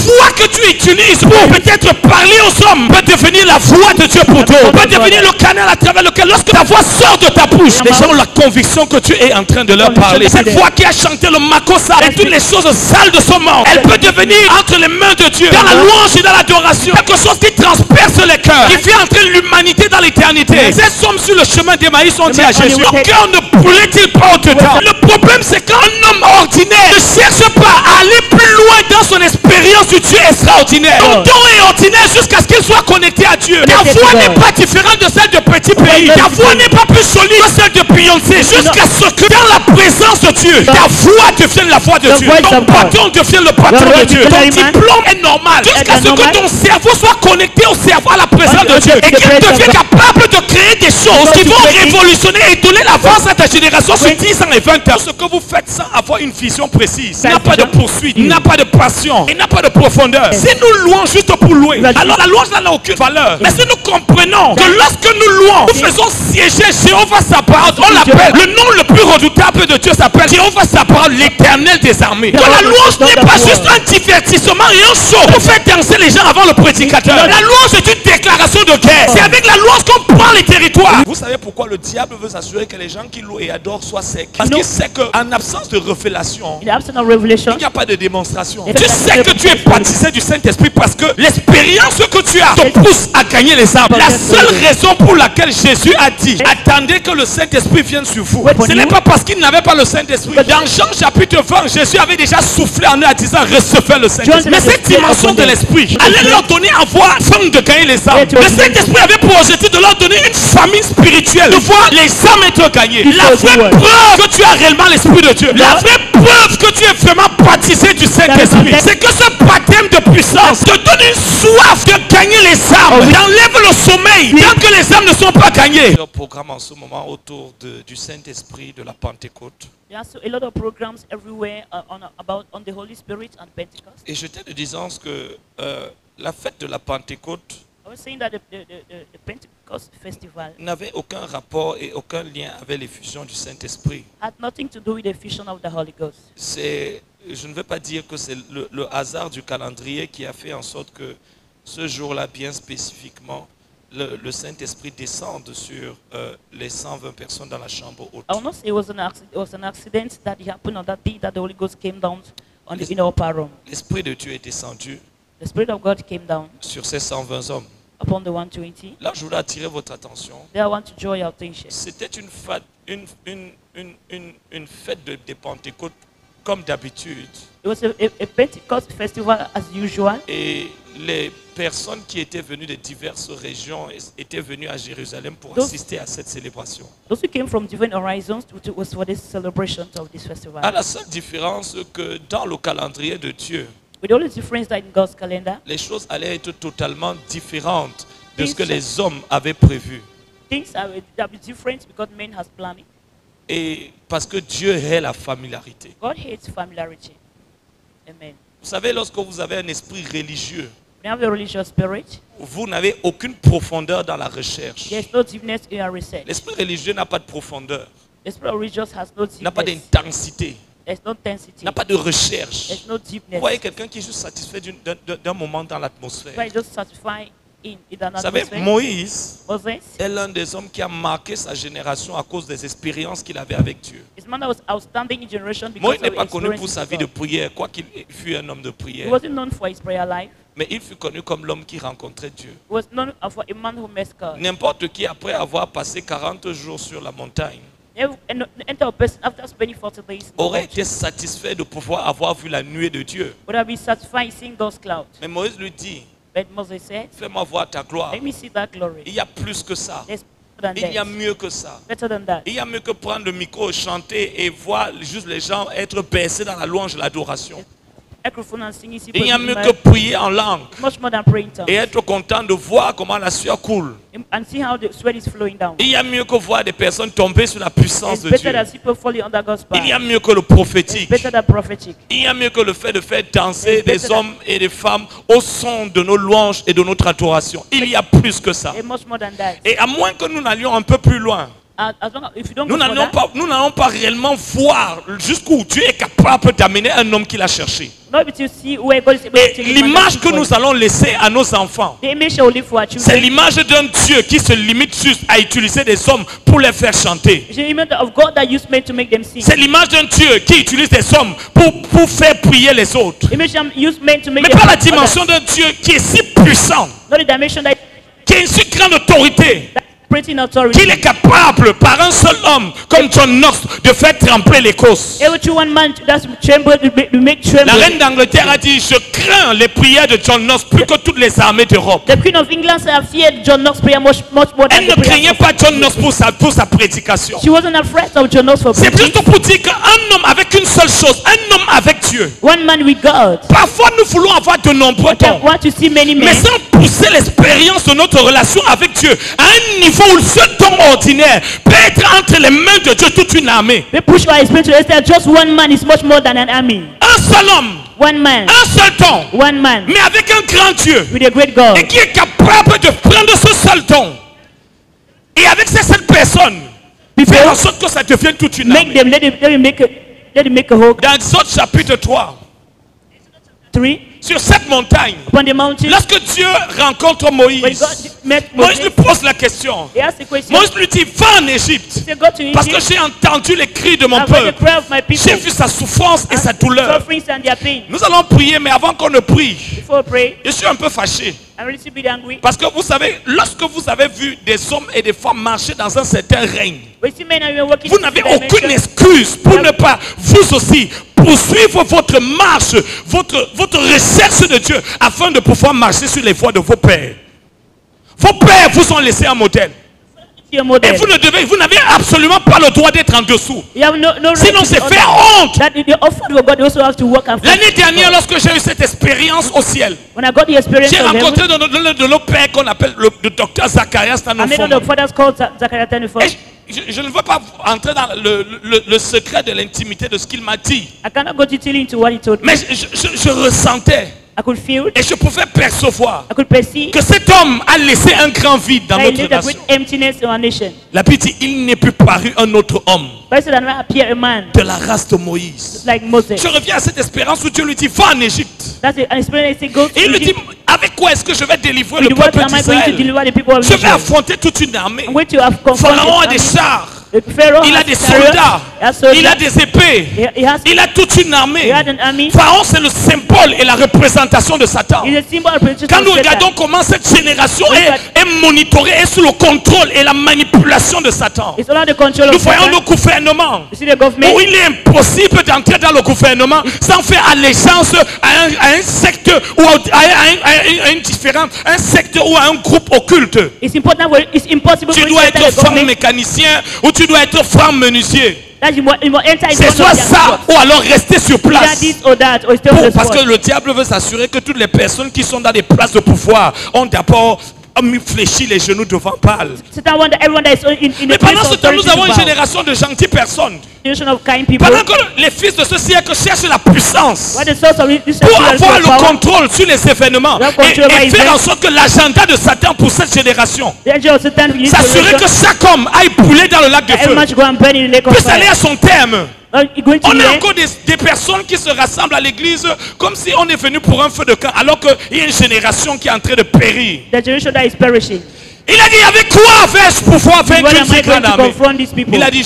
voix que tu utilises pour peut-être parler aux hommes peut devenir la voix de Dieu pour toi. Peut devenir le canal à travers lequel, lorsque ta voix sort de ta bouche, les gens ont la conviction que tu es en train de leur parler. Cette voix qui a chanté le makossa et toutes les choses sales de son monde, elle peut devenir entre les mains de Dieu, dans la louange et dans l'adoration, quelque chose qui transperce les cœurs, qui fait entrer l'humanité dans l'éternité. Ces hommes sur le chemin d'Emmaüs ont dit à Jésus, leur cœur ne brûlait-il pas au-dedans? Le problème, c'est qu'un homme ordinaire ne cherche pas à aller plus loin dans son expérience du Dieu extraordinaire. Ton don est ordinaire jusqu'à ce qu'il soit connecté à Dieu. Ta voix n'est pas différente de celle de petits pays. Ta voix n'est pas plus solide que celle de Beyoncé, jusqu'à ce que dans la présence de Dieu, ta voix devienne la voix de Dieu. Ton bâton devienne le bâton de Dieu. Ton diplôme est normal jusqu'à ce que ton cerveau soit connecté au cerveau à la présence de Dieu et qu'il devienne capable de créer des choses qui vont révolutionner et donner l'avance à ta génération sur 10 ans et 20 ans. Ce que vous faites sans avoir une vision précise, il n'y a pas de poursuite, il n'y a pas de passion, il n'y a pas de profondeur. Si nous louons juste pour louer, alors la louange n'a aucune valeur. Mais si nous comprenons que lorsque nous louons, nous faisons siéger Jéhovah Sabaoth, on l'appelle, le nom le plus redoutable de Dieu s'appelle Jéhovah Sabaoth, l'éternel des armées. Donc la louange n'est pas juste un divertissement et un show pour faire danser les gens avant le prédicateur. La louange est une déclaration de guerre. C'est avec la louange qu'on prend les territoires. Vous savez pourquoi le diable veut s'assurer que les gens qui louent et adorent soient secs? Parce qu'il sait qu'en absence de révélation, il n'y a pas de démonstration. Tu sais que tu es baptisé du Saint-Esprit parce que l'expérience que tu as te pousse à gagner les âmes. La seule raison pour laquelle Jésus a dit attendez que le Saint-Esprit vienne sur vous, ce n'est pas parce qu'il n'avait pas le Saint-Esprit. Dans Jean chapitre 20, Jésus avait déjà soufflé en eux en disant recevez le Saint-Esprit. Mais cette dimension de l'Esprit allait leur donner à voir faim de gagner les âmes. Le Saint-Esprit avait pour objectif de leur donner une famine spirituelle, de voir les âmes être gagnées. La vraie preuve que tu as réellement l'Esprit de Dieu, la vraie preuve que tu es vraiment baptisé du Saint-Esprit, c'est que ce baptême de puissance te donne une soif de gagner les âmes, t'enlève le sommeil tant que les âmes ne sont pas gagnées. Le programme en ce moment autour du Saint-Esprit, de la Pentecôte. There are a lot of programs everywhere on the Holy Spirit and Pentecost. Et j'étais de disance que la fête de la Pentecôte I was saying that the Pentecost festival n'avait aucun rapport et aucun lien avec l'effusion du Saint-Esprit. had nothing to do with the fusion of the Holy Ghost. Je ne veux pas dire que c'est le hasard du calendrier qui a fait en sorte que ce jour-là, bien spécifiquement, le Saint-Esprit descende sur les 120 personnes dans la chambre haute. I will not say it was an accident that happened on that day that the Holy Ghost came down on the inner upper room. L'Esprit de Dieu est descendu The Spirit of God came down sur ces 120 hommes. upon the 120. Là, je voudrais attirer votre attention. There I want to draw your attention. C'était une fête de Pentecôte comme d'habitude. It was a Pentecost festival as usual. Et les personnes qui étaient venues de diverses régions étaient venues à Jérusalem pour assister à cette célébration. Those who came from different horizons was for this celebration of this festival. À la seule différence que dans le calendrier de Dieu, With all the difference that in God's calendar, les choses allaient être totalement différentes de ce que les hommes avaient prévu. things are different because man has planned it. Et parce que Dieu hait la familiarité. God hates familiarity. Amen. Vous savez, lorsque vous avez un esprit religieux, When you have a religious spirit, vous n'avez aucune profondeur dans la recherche. there's no deepness in your research. L'esprit religieux n'a pas de profondeur, The spirit of religious has no n'a pas deepness. d'intensité, There's no intensity. n'a pas de recherche. There's no Vous deepness. voyez quelqu'un qui est juste satisfait d'un moment dans l'atmosphère. But just satisfy in an Vous savez, atmosphere. Moïse Moses est l'un des hommes qui a marqué sa génération à cause des expériences qu'il avait avec Dieu. is a man that was outstanding in generation because Moïse of n'est the pas connu pour experience sa with vie de God. prière, quoiqu'il fût un homme de He prière. wasn't known for his prayer life. Mais il fut connu comme l'homme qui rencontrait Dieu. He was known for a man who met God. N'importe qui, après avoir passé 40 jours sur la montagne, Enter a person after spending 40 days in the aurait mountain, été satisfait de pouvoir avoir vu la nuée de Dieu. would have been satisfied seeing those clouds. Mais Moïse lui dit, But Moses said, fais-moi voir ta gloire. let me see that glory. Il y a plus que ça. There's better than Il y a that. mieux que ça. Better than that. Il y a mieux que prendre le micro, chanter et voir juste les gens être bercés dans la louange et l'adoration. Microphone and singing. Il y a mieux que prier en langue Much more than praying tongues. et être content de voir comment la sueur coule. And see how the sweat is flowing down. Il y a mieux que voir des personnes tomber sur la puissance It's de better Dieu. than people falling under God's power. Il y a mieux que le It's prophétique. better than prophetic. Il y a mieux que le fait de faire danser It's better des hommes et des femmes au son de nos louanges et de notre adoration. Il y a plus que ça. And much more than that. Et à moins que nous n'allions un peu plus loin, As long as, if you don't Nous go for n'allons that, pas réellement voir jusqu'où Dieu est capable d'amener un homme qu'il a cherché. not able to see where God is able to Et take the man l'image that que he nous allons laisser à nos enfants, The image shall live for our c'est children. l'image d'un Dieu qui se limite juste à utiliser des hommes pour les faire chanter. It's the image of God that used men to make them sing. C'est l'image d'un Dieu qui utilise des hommes pour faire prier les autres. Image used men to make Mais them pas la sing dimension others. d'un Dieu qui est si puissant, Not the dimension that qui a une si grande autorité, operating authority. qu'il est capable par un seul homme comme John Knox de faire trembler l'Écosse. Able to one man that's tremble to make tremble. La reine d'Angleterre a dit: je crains les prières de John Knox plus que toutes les armées d'Europe. The Queen of England said, I feared John Knox prayer much more than Elle ne the prayer. craignait pas John Knox pour sa prédication. She wasn't afraid of John Knox for C'est preaching. plutôt pour dire qu'un homme avec une seule chose, un homme avec Dieu. One man with God. Parfois nous voulons avoir de nombreux I dons, want to see many men. mais sans pousser l'expérience de notre relation avec Dieu à un niveau où le seul don ordinaire peut être entre les mains de Dieu toute une armée. We push our spirit to extend. Just one man is much more than an army. Un seul homme, One man. un seul don, One man mais avec un grand Dieu with a great God. et qui est capable de prendre ce seul don et avec ces sept personnes faire en sorte que ça devienne toute une Make armée. them, let him make a whole Dans Exode chapitre 3, 3 sur cette montagne, upon the mountain. lorsque Dieu rencontre When Moïse, God met Moïse lui Moses, pose la question. he asked the question. Moïse lui dit: va en Égypte, He said, go to parce que Egypt. j'ai entendu les cris de mon I've heard the peuple. prayer of my people. J'ai vu sa souffrance et sa douleur. Sufferings and their pain. Nous allons prier, mais avant qu'on ne prie, Before we pray, je suis un peu fâché. I'm a little bit angry. Parce que vous savez, lorsque vous avez vu des hommes et des femmes marcher dans un certain règne, We see men and women working vous in n'avez this aucune dimension. excuse pour ne pas, vous aussi, poursuivre votre marche, votre recherche de Dieu, afin de pouvoir marcher sur les voies de vos pères. Vos pères vous ont laissé un modèle. Your Et model. vous n'avez absolument pas le droit d'être en dessous. You have no right Sinon, to c'est be faire under. honte. That the offer of God, you also have to work and L'année dernière, lorsque j'ai eu cette expérience au ciel, When I got the experience j'ai of heaven, rencontré de nos pères qu'on appelle le docteur Zacharias I made one Tanofoma. of the fathers called Zachariah 24. Et je ne veux pas entrer dans le secret de l'intimité de ce qu'il m'a dit. I cannot go detail into what he told me. Mais je ressentais I could feel, et je pouvais percevoir I could perceive que cet homme a laissé un grand vide dans that he notre lived a nation. great emptiness in our nation. La Bible dit: il n'est plus paru un autre homme But he said, "And I appear a man de la race de Moïse. like Moses." Je reviens à cette espérance où Dieu lui dit: va en Égypte. That's an experience. He said, "Go to Et il lui dit: Egypt. avec quoi est-ce que je vais délivrer With le what peuple am I going to d'Israël? deliver the people of Je vais Israel? affronter toute une armée. I'm going to have confronted Pharaon a the des army. chars, The Pharaoh il a has des chariots, soldats, he has soldiers, il a des épées, he has, il a toute une armée. he had an army. Pharaon, c'est le symbole et la représentation de Satan. He's a symbol of protection Quand nous of Satan. regardons comment cette génération est monitorée, est sous le contrôle et la manipulation de Satan, It's under the control nous of voyons Satan. nos gouvernements You see the government. où il est impossible d'entrer dans le gouvernement sans faire allégeance à un secte ou à un différent, un secte ou à un groupe occulte. It's important. It's impossible Tu for you dois to enter être the franc government. mécanicien ou tu dois être franc menuisier. That you must enter into C'est one soit of their ça jobs. ou alors rester sur Either place. this or that, or stay on the Parce spot. que le diable veut s'assurer que toutes les personnes qui sont dans des places de pouvoir ont d'abord fléchi les genoux devant Baal. Satan wants everyone that is in Mais the place pendant of ce temps, nous authority avons to une bow. génération de gentilles personnes. Generation of kind people. Pendant que les fils de ce siècle cherchent la puissance What the source of this pour century avoir is le power. contrôle sur les événements Le contrôle et va faire en y sorte que l'agenda de Satan pour cette génération, The angel of Satan will use s'assurer que chaque homme aille brûler dans le lac de feu, everyone should go and burn in the lake of puisse aller fire. à son terme. Going to On the a end. encore des personnes qui se rassemblent à l'église comme si on est venu pour un feu de camp, alors qu'il y a une génération qui est en train de périr. The generation that is perishing. Il a dit: avec quoi vais-je pouvoir What vaincre am une si I going grande to armée? confront these people? Il a dit: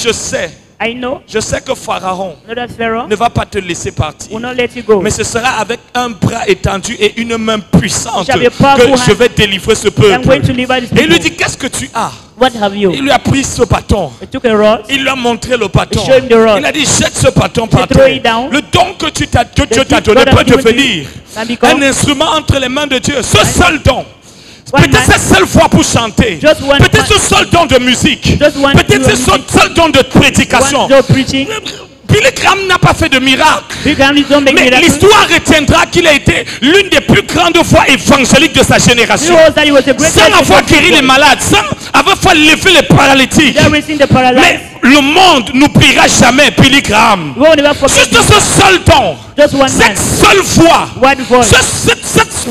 I know je sais que Pharaon that Pharaoh ne va pas te laisser partir. will not let you go. Mais ce sera avec un bras étendu et une main puissante Shall be que powerful je hand. vais délivrer ce I'm peuple. going to deliver these Et il lui people. dit: qu'est-ce que tu as? What have you? Il lui a pris ce bâton. He took a rod. Il lui a montré le bâton. He showed him the rod. Il a dit: jette ce bâton par throw terre. it down. Le don que Dieu t'a gift donné God has peut given to devenir you can become un instrument entre les mains de Dieu. Ce seul don. One Peut-être man. cette seule fois pour chanter. Just one Peut-être man. ce seul don de musique. Just one Peut-être do ce seul don de prédication. One job preaching. Billy Graham n'a pas fait de miracle. Big families don't make Mais miracles. l'histoire retiendra qu'il a été l'une des plus grandes voix évangéliques de sa You génération. know that he was a great Sans avoir guéri les malades, sans avoir fait lever les paralytiques. Never raising the paralyzed. Mais le monde n'oubliera jamais Billy Graham. We will never forget Juste him. ce seul don, Just one man. cette seule voix, One voice.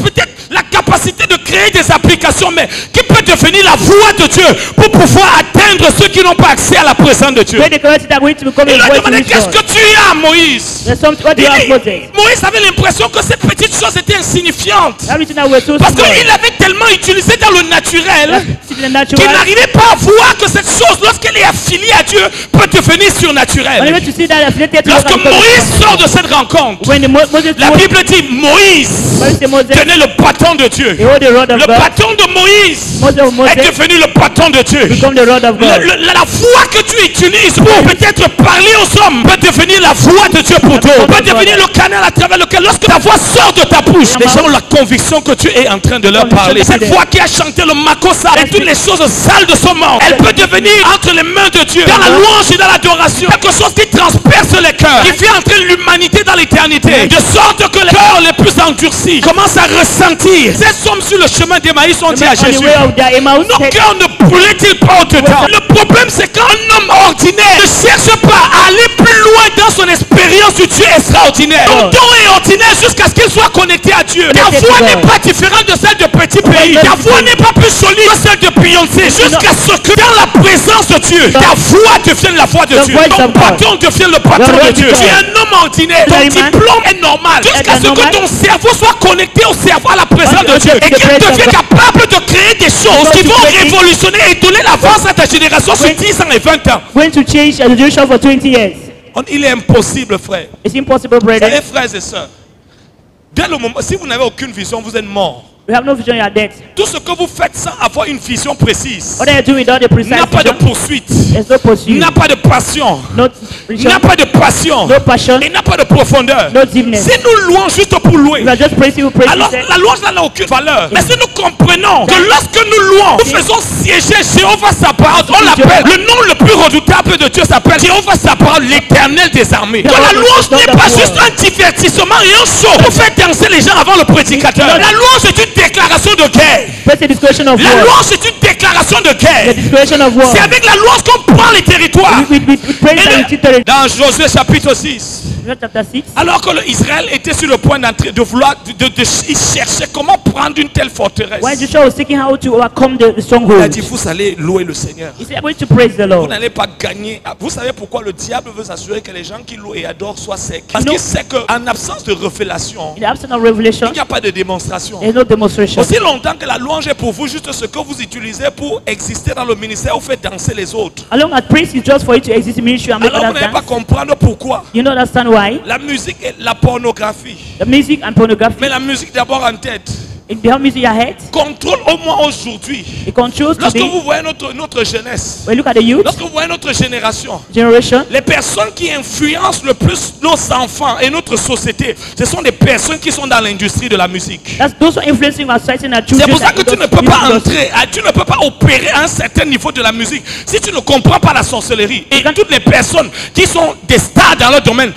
peut-être la capacité de créer des applications, mais qui peut devenir la voix de Dieu pour pouvoir atteindre ceux qui n'ont pas accès à la présence de Dieu. Pray the currency that going to become Il a a voice to demandé reach qu'est-ce God. que tu as, Moïse. There's something, what do you have, Moses? Moïse avait l'impression que cette petite chose était insignifiante. Everything that we're so Parce small. qu'il avait tellement utilisé dans le naturel See the qu'il natural. n'arrivait pas à voir que cette chose, lorsqu'elle est affiliée à Dieu, peut devenir When surnaturelle. able to see that affiliated to Lorsque God because Moïse of sort de cette rencontre, when the Moses la was Bible dit Moïse Moses, tenait le bâton de Dieu. he hold the rod of Le God, bâton de Moïse Moses est devenu le bâton de Dieu. become the rod of God. La voix que tu utilises pour peut-être parler aux hommes peut devenir la voix de Dieu pour toi. Peut devenir le canal à travers lequel, lorsque ta voix sort de ta bouche, les gens ont la conviction que tu es en train de leur parler. Cette voix qui a chanté le makossa et toutes les choses sales de son monde, elle peut devenir entre les mains de Dieu, dans la louange et dans l'adoration, quelque chose qui transperce les cœurs, qui fait entrer l'humanité dans l'éternité, de sorte que les cœurs les plus endurcis commencent à ressentir. Ces hommes sur le chemin d'Emmaüs ont dit à On the Jésus, way of the Emmaus, nos cœurs ne brûlaient-ils pas au-dedans? Le problème, c'est qu'un homme ordinaire ne cherche pas à aller plus loin dans son expérience du Dieu extraordinaire. Ton don est ordinaire jusqu'à ce qu'il soit connecté à Dieu. Ta voix n'est pas différente de celle de petits pays. Ta voix n'est pas plus jolie que celle de Beyoncé. Jusqu'à ce que dans la présence de Dieu, ta voix devienne la voix de Dieu. Ton bâton devienne le bâton de Dieu. Tu es un homme ordinaire. Ton diplôme est normal. Jusqu'à ce que ton cerveau soit connecté au cerveau à la présence de Dieu. Et qu'il devienne capable de créer des choses qui vont révolutionner et donner l'avance à ta génération sur 10 ans et 20 ans. going to change the generation for 20 years. Il est impossible, frère. It's impossible, Vous savez, brother. frères et sœurs, dès le moment, si vous n'avez aucune vision, vous êtes mort. You have no vision, you are dead. Tout ce que vous faites sans avoir une vision précise What are you doing without the precise n'a pas de vision? poursuite, There's no pursuit, n'a pas de passion, no vision, n'a pas de passion no passion, et n'a pas de profondeur. no deepness. Si nous louons juste pour louer, You are just praising, you praise alors yourself. la louange n'a aucune valeur. Mais si nous comprenons que lorsque nous louons, nous faisons siéger Jéhovah Sabaoth, on l'appelle, le nom le plus redoutable de Dieu s'appelle Jéhovah Sabaoth, l'éternel des armées. Que la louange n'est pas juste un divertissement et un show pour faire danser les gens avant le prédicateur. La louange est une déclaration de guerre. Praise the declaration of La war. louange est une déclaration de The guerre. declaration of war. C'est avec la louange qu'on prend les territoires. We praise Et and we tittle. dans Josué chapitre 6, Chapter 6. alors que Israël était sur le point d'entrer, de vouloir, il cherchait comment prendre une telle forteresse. When Joshua was seeking how to overcome the Il a stronghold, dit, vous allez louer le Seigneur. he said, I'm going to praise the Vous Lord. n'allez pas gagner. Vous savez pourquoi le diable veut s'assurer que les gens qui louent et adorent soient secs? Parce Non. qu'il sait qu'en absence de révélation, In the absence of revelation, il n'y a pas de démonstration. there's no demonstration. Aussi longtemps que la louange est pour vous juste ce que vous utilisez pour exister dans le ministère, vous faites danser les autres. Along at praise is just for you to exist in ministry and make Alors vous others n'allez pas dance. comprendre pourquoi. You don't understand why? La musique et la pornographie. The music and pornography, Mais la musique d'abord en tête. it behind music your head, Contrôle au moins aujourd'hui. it controls Lorsque today. vous voyez notre jeunesse, When you look at the youth lorsque vous voyez notre génération, generation, les personnes qui influencent le plus nos enfants et notre société, ce sont des personnes qui sont dans l'industrie de la musique. that's those who are influencing our society and our C'est children. pour ça que and tu ne those peux pas music entrer, tu ne peux pas opérer à un certain niveau de la musique si tu ne comprends pas la sorcellerie. Et toutes les personnes qui sont des stars dans leur domaine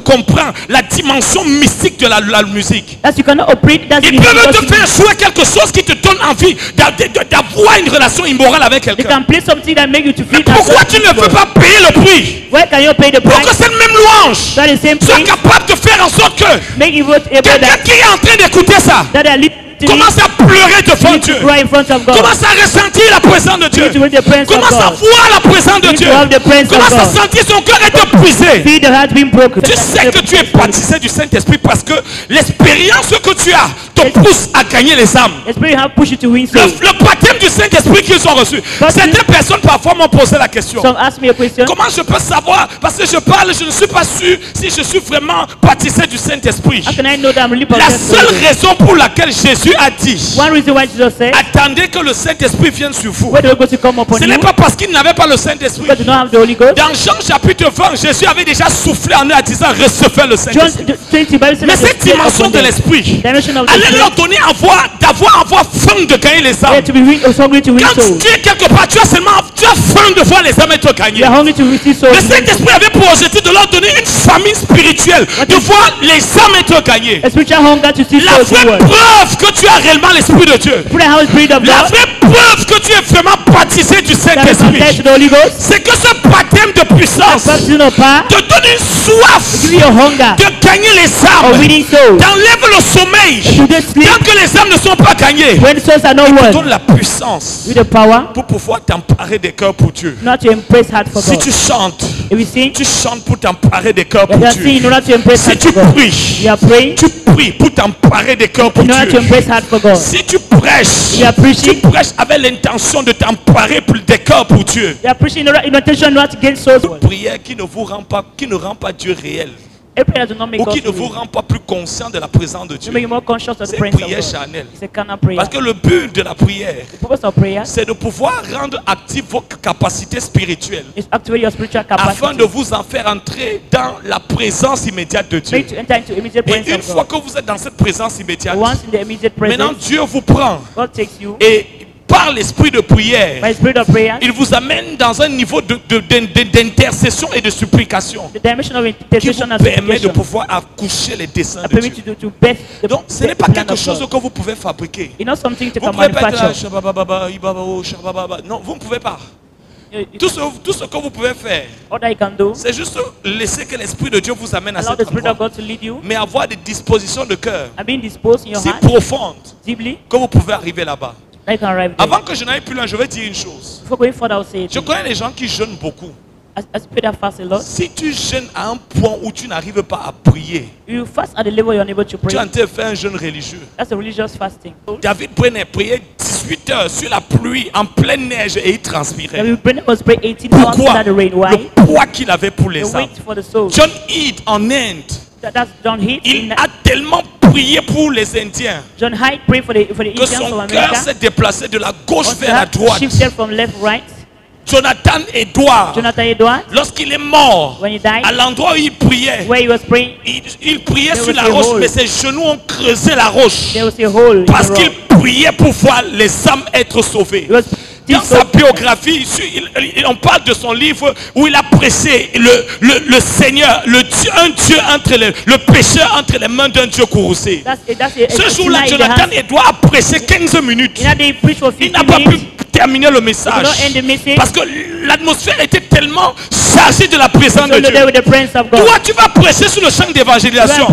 comprennent la dimension mystique de la musique. That's you cannot operate. That's Ils peuvent te faire jouer quelque chose qui te donne envie d'avoir une relation immorale avec They quelqu'un. can play something that make you to feel. Pourquoi tu ne peux pas payer le prix Where can you pay the pour que price? cette même louange That is same soit thing. capable de faire en sorte que Make you able quelqu'un that qui est en train d'écouter ça that are listening commence à pleurer devant Dieu, cry in front of God. commence à ressentir la présence de Dieu, To with the presence of commence à God. voir la présence de Need Dieu, to have the presence of commence à God. sentir son cœur être brisé. Feel the heart being broken. Tu sais que tu es baptisé du Saint-Esprit parce que l'expérience que tu as te pousse à gagner les âmes. The Spirit have pushed you to win souls. Le baptême du Saint-Esprit qu'ils ont reçu. Certaines personnes parfois m'ont posé la question. Some ask me a question. Comment je peux savoir? Parce que je parle, je ne suis pas sûr si je suis vraiment baptisé du Saint-Esprit. How can I know that I'm really La possessed? seule raison pour laquelle Jésus a dit, One reason why Jesus said, attendez que le Saint-Esprit vienne sur vous. where the Holy Ghost will come upon Ce you, n'est pas parce qu'il n'avait pas le Saint-Esprit. because you don't have the Holy Ghost. Dans Jean chapitre 20, Jésus avait déjà soufflé en eux en disant, recevez le John Saint-Esprit. 20, Bible says Mais that the cette Spirit dimension upon de them. l'Esprit Dimension of the allait leur Spirit. donner d'avoir faim de gagner les They âmes. are to be hungry to win Quand souls. tu es quelque part, tu as faim de voir les âmes être gagnées. You are hungry to receive souls. Le Saint-Esprit avait pour objectif de leur donner une famille spirituelle, de voir les âmes être gagnées. A spiritual hunger to see La souls in vraie the world. preuve que tu as réellement l'Esprit de Dieu, Put a house spirit of la God. vraie preuve preuve que tu es vraiment baptisé du that is Saint-Esprit, baptized with the Holy Ghost, c'est que ce baptême de puissance baptism of power, te donne une soif give you a hunger de gagner les of âmes, winning souls. t'enlève le sommeil To get sleep tant que les âmes ne sont pas gagnées, when souls are not te won. donne la puissance With the power, pour pouvoir t'emparer des cœurs pour Dieu. not to embrace heart for Si God. tu chantes, If you sing, tu chantes pour t'emparer des cœurs if pour you are Dieu. singing in order to embrace Si heart tu for God, pries, you are praying tu pries pour t'emparer des cœurs pour in order to Dieu. embrace heart for God. Si tu prêches, You are preaching. tu prêches avec l'intention de t'emparer pour des cœurs pour Dieu. You are preaching in intention not to gain souls. Prière qui ne vous rend pas, qui ne rend pas Dieu réel, A prayer does not make ou qui us ne vous real. rend pas plus conscient de la présence de To Dieu. make you more conscious of the C'est une presence prière of God. charnelle. It's a carnal prayer. Parce que le but de la prière, The purpose of prayer c'est de pouvoir rendre actives vos capacités spirituelles is activate your spiritual afin capacity. de vous en faire entrer dans la présence immédiate de Dieu. Make to enter into immediate Et presence une of fois God. que vous êtes dans cette présence immédiate, Once in the immediate maintenant presence, Dieu vous prend God takes you et par l'esprit de prière, by spirit of prayer, il vous amène dans un niveau d'intercession et de supplication the dimension of qui intercession vous and permet de supplication pouvoir accoucher les desseins that de permit Dieu. you to birth the, Donc ce n'est the pas plan quelque of chose God. que vous pouvez fabriquer. It's not something to Vous can ne pouvez pas être là, manufacture. shabababa, ibaba, oh, shabababa. Non, vous ne pouvez pas. Tout ce que vous pouvez faire, All that you can do, c'est juste laisser que l'Esprit de Dieu vous amène à allow cet the Spirit of endroit. God to lead you Mais avoir des dispositions de cœur and being disposed in your si heart profondes deeply, que vous pouvez arriver là-bas. that you can arrive there. Avant que je n'aille plus loin, je vais dire une chose. Before going further, I'll say it. Je connais des gens qui jeûnent beaucoup. As you pray that fast a lot, Si tu jeûnes à un point où tu n'arrives pas à prier, you fast at the level you're unable to tu es en pray. train de faire un jeûne religieux. That's a religious fasting. David prenait prier 18 heures sur la pluie, en pleine neige, et il transpirait. David Brennan was praying 18 hours Pourquoi? under the rain. Why? Le poids qu'il avait pour The les âmes. wait for the soul. John Hyde en Inde, That's John Heath. il a tellement prié pour les Indiens John Hyde prayed for the que Indians son of cœur America. s'est déplacé de la gauche Also, vers la that droite. shifted from left right. Jonathan Edwards, Jonathan Edwards, lorsqu'il est mort, when he died, à l'endroit où il priait, where he was praying, il priait There sur was la a roche, hole. mais ses genoux ont creusé la roche. there was a hole in Parce the qu'il rock. priait pour voir les âmes être sauvées. It was Dans still sa biographie, on parle de son livre où il a pressé le Seigneur, un Dieu entre le pécheur entre les mains d'un Dieu courroucé. Ce jour-là, Jonathan Edwards a pressé 15 minutes. Il n'a pas pu terminer le message parce que l'atmosphère était tellement chargée de la présence de Dieu. Toi, tu vas prêcher sur le champ d'évangélisation.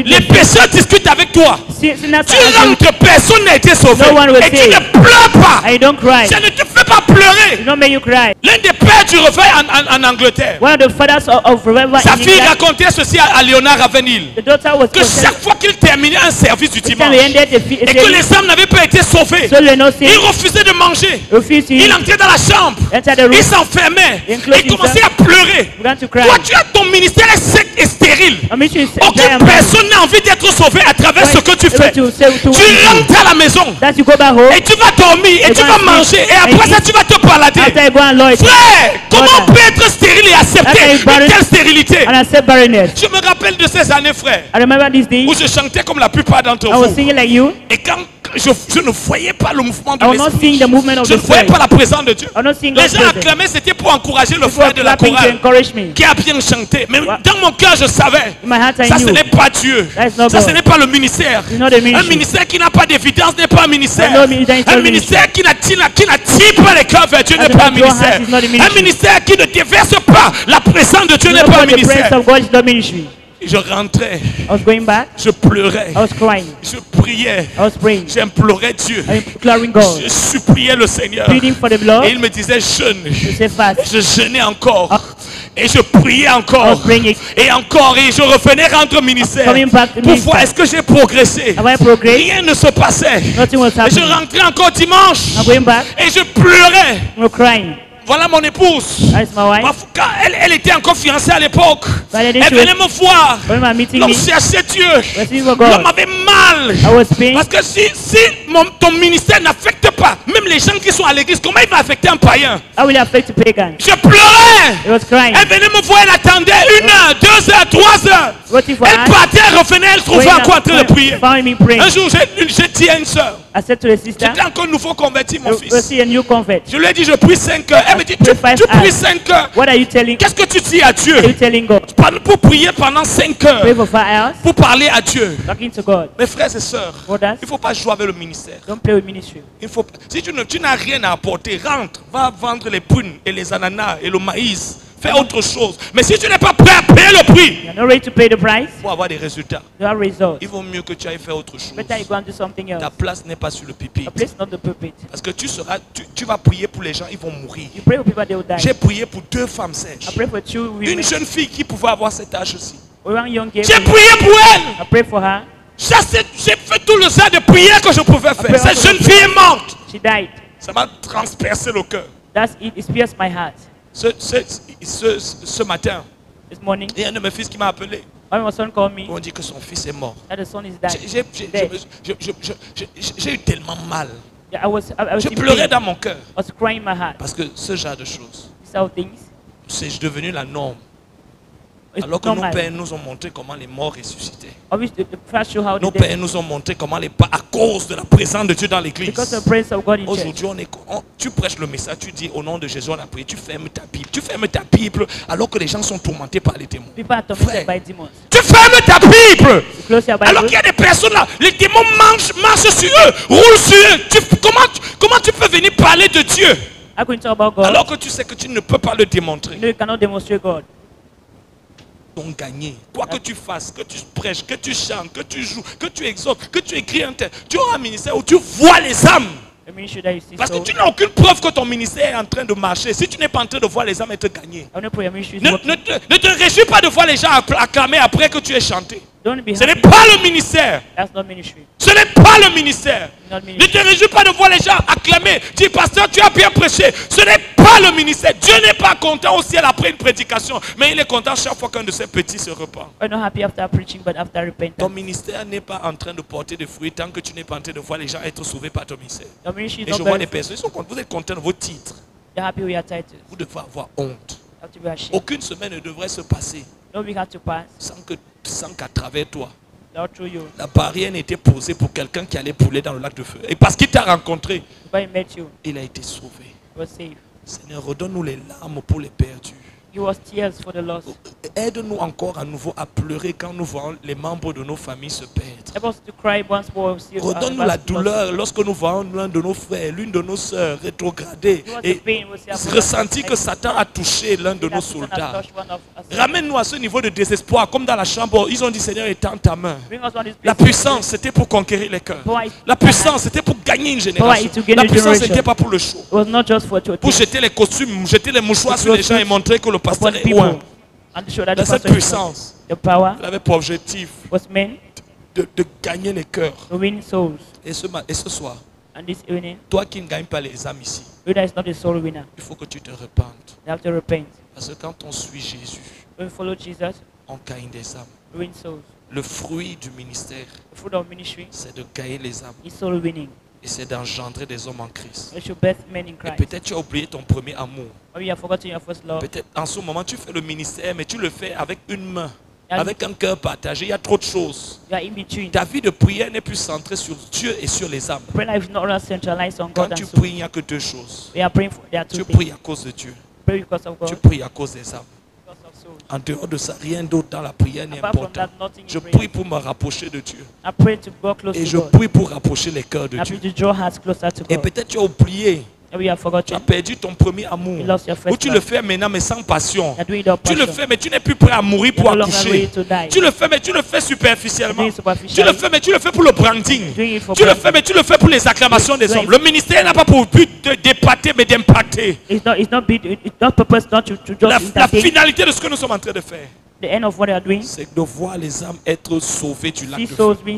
Les pécheurs discutent avec toi. Tu rentres, personne n'a été sauvé. Et tu ne pleures pas. I don't cry. Ça ne te fait pas pleurer. It don't make you cry. L'un des pères du reveil en Angleterre, One of the fathers of revival sa in fille England, racontait ceci à Léonard Ravenhill, the daughter was que chaque fois qu'il terminait un service du time dimanche he ended et que les âmes n'avaient pas été sauvées, so they know il say refusait de manger. refused to Il eat, entrait dans la chambre, enter the room, il s'enfermait, He closed il commençait à pleurer. began to cry. Toi, tu as ton ministère est sec et stérile. I mean, she's Aucune personne n'a envie d'être sauvée à travers ce que tu fais. Tu rentres à la maison that you go back home. et tu vas dormir et You tu go vas and manger sleep. et après And ça eat. tu vas te balader. After I go and Lord, Frère, comment on Brother. peut être stérile et accepter After you une barren- telle stérilité? and accept barrenness. Je me rappelle de ces années, frère, I remember this day. où je chantais comme la plupart d'entre I was vous. singing like you. Et quand je ne voyais pas le mouvement de I was not l'esprit, seeing the movement of je ne the voyais Spirit. pas la présence de Dieu. I was not seeing Les God's gens presence. acclamaient, c'était pour encourager le People frère were de la clapping to chorale encourage me. qui a bien chanté. Mais What? dans mon cœur, je savais, In my heart, I ça ce knew. n'est pas Dieu. That's not Ça ce God. n'est pas le ministère. It's not the Un ministry. ministère qui n'a pas d'évidence n'est pas un ministère. No, it's not Un a ministère qui n'attire pas les cœurs vers Dieu n'est As pas un a pure ministère. heart is not a Un ministry. ministère qui ne déverse pas la présence de Dieu n'est You know pas un what the presence ministère. of God is not ministry. Je rentrais, I was going back. je pleurais, I was crying. je priais, I was praying. j'implorais Dieu, I was declaring God. je suppliais le Seigneur. Pleading for the blood. Et il me disait jeûne. To say fast. Je jeûnais encore. Ah. Et je priais I was encore. praying. Et encore. Et je revenais rendre ministère. Coming back to Pour minister. voir est-ce que j'ai progressé. Have I progressed? Rien ne se passait. Nothing was Et je happening. rentrais encore dimanche. I'm going back. Et je pleurais. I was crying. Voilà mon épouse. That's my wife. Quand elle était encore fiancée à l'époque. But I Elle didn't venait me voir. When I'm meeting L'homme me, cherchait Dieu. waiting for L'homme God. avait mal. I was pain. Parce que si ton ministère n'affecte pas, même les gens qui sont à l'église, comment il va affecter un païen? How will it affect the pagan? Je pleurais. He was crying. Elle venait me voir, elle attendait 1 heure, 2 heures, 3 heures. Waiting for Elle us. partait, elle revenait, elle trouvait encore en train de prier. Found me praying. Un jour, j'ai dit à une soeur, I said to the sister, J'étais encore nouveau converti, mon we'll fils. see a new convert. Je lui ai dit, je prie 5 heures. Elle me dit, Pray 5 tu pries hours. 5 heures. What are you telling? Qu'est-ce que tu dis à Dieu? Are you telling God? Pour prier pendant 5 Pray heures. for 5 hours, Pour parler à Dieu. talking to God. Mes frères et sœurs, Brothers, il ne faut pas jouer avec le ministère. don't play with ministry. Il faut, si tu n'as rien à apporter, rentre, va vendre les prunes et les ananas et le maïs. Fais autre chose. Mais si tu n'es pas prêt à payer le prix You're not ready to pay the price. pour avoir des résultats, You have results. il vaut mieux que tu ailles faire autre chose. Better you go and do something else. Ta place n'est pas sur le A pupitre. place not the pulpit. Parce que tu vas prier pour les gens, ils vont mourir. You pray for people, they will die. J'ai prié pour 2 femmes sèches. I pray for 2 women. Une jeune fille qui pouvait avoir cet âge-ci. One young girl. J'ai prié pour elle. I pray for her. J'ai fait tout le genre de prière que je pouvais faire. Cette jeune fille est morte. She died. Ça m'a transpercé le cœur. That's it. It pierced my heart. Ce matin, This morning, il y a un de mes fils qui m'a appelé. when my son called me, On dit que son fils est mort. that the son is dead. J'ai eu tellement mal. Yeah, I was Je in pleurais pain. dans mon cœur. I was crying in my heart. Parce que ce genre de choses, These are things. c'est devenu la norme. It's Alors que nos normal. pères nous ont montré comment les morts ressuscitaient. Obviously, the first show how Nos they did. pères nous ont montré comment à cause de la présence de Dieu dans l'église. Because of the presence of God in church. Aujourd'hui, tu prêches le message, tu dis au nom de Jésus on a prié, tu fermes ta Bible. Tu fermes ta Bible alors que les gens sont tourmentés par les démons. People are tormented by demons. Tu fermes ta Bible You close your alors Bible. qu'il y a des personnes là, les démons marchent sur eux, roulent sur eux. Comment tu peux venir parler de Dieu How can you talk about God? alors que tu sais que tu ne peux pas le démontrer? You know you cannot demonstrate God. Ont gagné. Quoi que tu fasses, que tu prêches, que tu chantes, que tu joues, que tu exhortes, que tu écris un texte, tu auras un ministère où tu vois les âmes. The ministry that you see. Parce que So, tu n'as aucune preuve que ton ministère est en train de marcher. Si tu n'es pas en train de voir les âmes être gagnées, I want to pray your ministry is ne working. te réjouis pas de voir les gens acclamer après que tu aies chanté. Don't be Ce n'est happy. pas le ministère. That's not ministry. Ce n'est pas le ministère. Not Ne ministry. te réjouis pas de voir les gens acclamer. Dis, pasteur, tu as bien prêché. Ce n'est pas le ministère. Dieu n'est pas content au ciel après une prédication. Mais il est content chaque fois qu'un de ses petits se repent. We're not happy after preaching, but after Ton repentance. ministère n'est pas en train de porter des fruits tant que tu n'es pas en train de voir les gens être sauvés par ton ministère. Your ministry is Et not je vois very des fruitful. personnes, ils sont contents. Vous êtes contents de vos titres. You're happy with your titles. Vous devez avoir honte. You have to be ashamed. Aucune semaine ne devrait se passer No week have to pass. sans qu'à travers toi, Not through you. la barrière n'était posée pour quelqu'un qui allait brûler dans le lac de feu. Et parce qu'il t'a rencontré, Before he met you, il a été sauvé. he was saved. Seigneur, redonne-nous les larmes pour les perdus. He was tears for the lost. Aide-nous encore à nouveau à pleurer quand nous voyons les membres de nos familles se perdre. Help us to cry once more. See Redonne-nous la douleur lorsque nous voyons l'un de nos frères, l'une de nos sœurs rétrograder et ressentir que Satan a touché l'un de nos soldats. Ramène-nous à ce niveau de désespoir, comme dans la chambre, ils ont dit Seigneur, étends ta main. La puissance, c'était pour conquérir les cœurs. La puissance, c'était pour gagner une génération. La puissance, n'était pas pour le show. It was not just for Pour jeter les costumes, jeter les mouchoirs sur les gens et montrer que le pasteur est loin. And to show that the Dans cette pastor is puissance, the power il avait pour objectif was meant de gagner les cœurs. to win souls. Et ce soir, And this evening, toi qui ne gagnes pas les âmes ici, you that is not a soul winner, il faut que tu te repentes. you have to repent. Parce que quand on suit Jésus, When we follow Jesus, on gagne des âmes. we win souls. Le fruit du ministère, The fruit of ministry c'est de gagner les âmes. is soul winning. Et c'est d'engendrer des hommes en Christ. We should birth men in Et Christ. peut-être tu as oublié ton premier amour. Or you have forgotten your first love. Peut-être en ce moment tu fais le ministère, mais tu le fais avec une main, Yeah. avec un cœur partagé. Il y a trop de choses. You are in between. Ta vie de prière n'est plus centrée sur Dieu et sur les âmes. Prayer life is not only centralized on Quand God and tu soul. pries, il n'y a que deux choses. We are praying for there are two Tu things. pries à cause de Dieu. Pray because of Tu God, pries à cause des âmes. because of souls. En dehors de ça, rien d'autre dans la prière n'est Apart from important. that, nothing Je in prie prayer. pour me rapprocher de Dieu. I pray to go close Et to je God. prie pour rapprocher les cœurs de I Dieu. pray to draw hearts closer to Et God. peut-être tu as oublié, And we have tu as forgotten. perdu ton premier amour. You lost your first Ou tu love. le fais maintenant mais sans passion. You're doing it of Tu le passion. fais mais tu n'es plus prêt à mourir pour You're no longer accoucher. ready to die. Tu le fais mais tu le fais superficiellement. You're doing it superficially. Tu le fais mais tu le fais pour le branding. Doing it for Tu le branding. fais mais tu le fais pour les acclamations des Doing hommes. it- Le ministère n'a pas pour but d'épater mais d'impacter. It's not purpose not to just La entertain. finalité de ce que nous sommes en train de faire, The end of what they are doing. c'est de voir les âmes être sauvées du lac See de feu. souls being